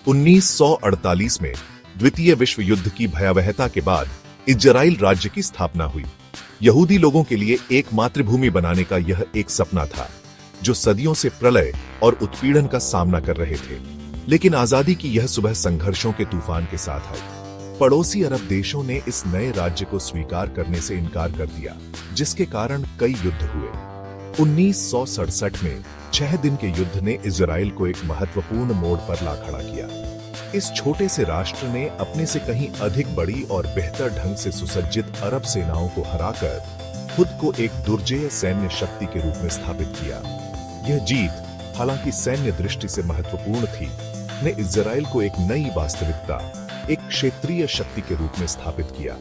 1948 में द्वितीय विश्व युद्ध की भयावहता के बाद इजराइल राज्य की स्थापना हुई। यहूदी लोगों के लिए एक मातृभूमि बनाने का यह एक सपना था, जो सदियों से प्रलय और उत्पीड़न का सामना कर रहे थे। लेकिन आजादी की यह सुबह संघर्षों के तूफान के साथ आई। पड़ोसी अरब देशों ने इस नए राज्य को स्वीकार करने से इनकार कर दिया, जिसके कारण कई युद्ध हुए। 1967 में 6 दिन के युद्ध ने इजराइल को एक महत्वपूर्ण मोड़ पर ला खड़ा किया। इस छोटे से राष्ट्र ने अपने से कहीं अधिक बड़ी और बेहतर ढंग से सुसज्जित अरब सेनाओं को हराकर खुद को एक दुर्जेय सैन्य शक्ति के रूप में स्थापित किया। यह जीत, हालांकि सैन्य दृष्टि से महत्वपूर्ण थी, ने इजराइल को एक नई वास्तविकता, एक क्षेत्रीय शक्ति के रूप में स्थापित किया,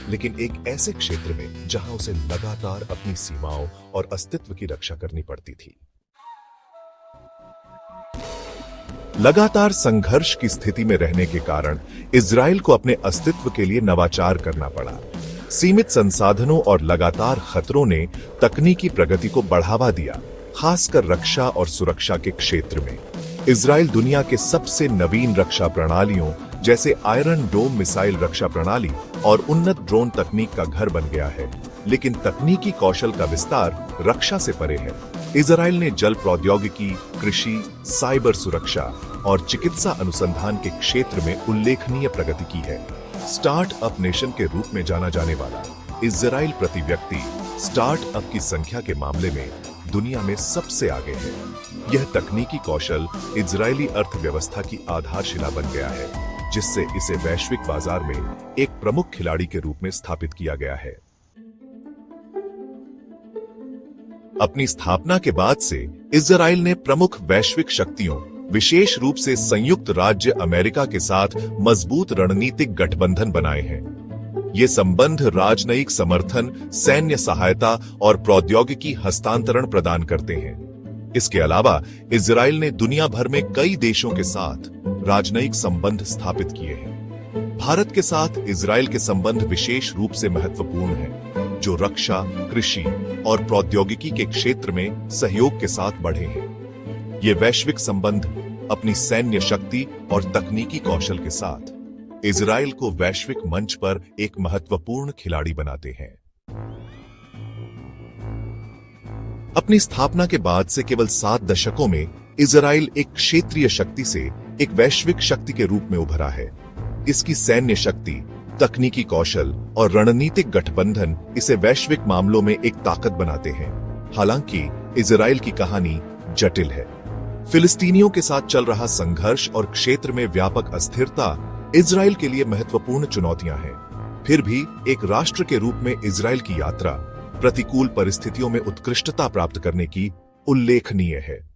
लेकिन एक ऐसे क्षेत्र में जहां उसे लगातार अपनी सीमाओं और अस्तित्व की रक्षा करनी पड़ती थी। लगातार संघर्ष की स्थिति में रहने के कारण इजराइल को अपने अस्तित्व के लिए नवाचार करना पड़ा। सीमित संसाधनों और लगातार खतरों ने तकनीकी प्रगति को बढ़ावा दिया, खासकर रक्षा और सुरक्षा के क्षेत्र में। इजराइल दुनिया के सबसे नवीन रक्षा प्रणालियों जैसे आयरन डोम मिसाइल रक्षा प्रणाली और उन्नत ड्रोन तकनीक का घर बन गया है, लेकिन तकनीकी कौशल का विस्तार रक्षा से परे है। इजराइल ने जल प्रौद्योगिकी, कृषि, साइबर सुरक्षा और चिकित्सा अनुसंधान के क्षेत्र में उल्लेखनीय प्रगति की है। स्टार्टअप नेशन के रूप में जाना जाने वाला इजराइल प्रति व्यक्ति स्टार्टअप की संख्या के मामले में दुनिया में सबसे आगे है। यह तकनीकी कौशल इजरायली अर्थव्यवस्था की आधारशिला बन गया है, जिससे इसे वैश्विक बाजार में एक प्रमुख खिलाड़ी के रूप में स्थापित किया गया है। अपनी स्थापना के बाद से इजराइल ने प्रमुख वैश्विक शक्तियों, विशेष रूप से संयुक्त राज्य अमेरिका के साथ मजबूत रणनीतिक गठबंधन बनाए हैं। ये संबंध राजनयिक समर्थन, सैन्य सहायता और प्रौद्योगिकी हस्तांतरण प्रदान करते हैं। इसके अलावा इजराइल ने दुनिया भर में कई देशों के साथ राजनयिक संबंध स्थापित किए हैं। भारत के साथ इजराइल के संबंध विशेष रूप से महत्वपूर्ण हैं, जो रक्षा, कृषि और प्रौद्योगिकी के क्षेत्र में सहयोग के साथ बढ़े हैं। ये वैश्विक संबंध अपनी सैन्य शक्ति और तकनीकी कौशल के साथ इजराइल को वैश्विक मंच पर एक महत्वपूर्ण खिलाड़ी बनाते हैं। अपनी स्थापना के बाद से केवल 7 दशकों में इजराइल एक क्षेत्रीय शक्ति से एक वैश्विक शक्ति के रूप में उभरा है। इसकी सैन्य शक्ति, तकनीकी कौशल और रणनीतिक गठबंधन इसे वैश्विक मामलों में एक ताकत बनाते हैं। हालांकि इजराइल की कहानी जटिल है। फिलिस्तीनियों के साथ चल रहा संघर्ष और क्षेत्र में व्यापक अस्थिरता इजराइल के लिए महत्वपूर्ण चुनौतियां हैं। फिर भी एक राष्ट्र के रूप में इजराइल की यात्रा प्रतिकूल परिस्थितियों में उत्कृष्टता प्राप्त करने की उल्लेखनीय है।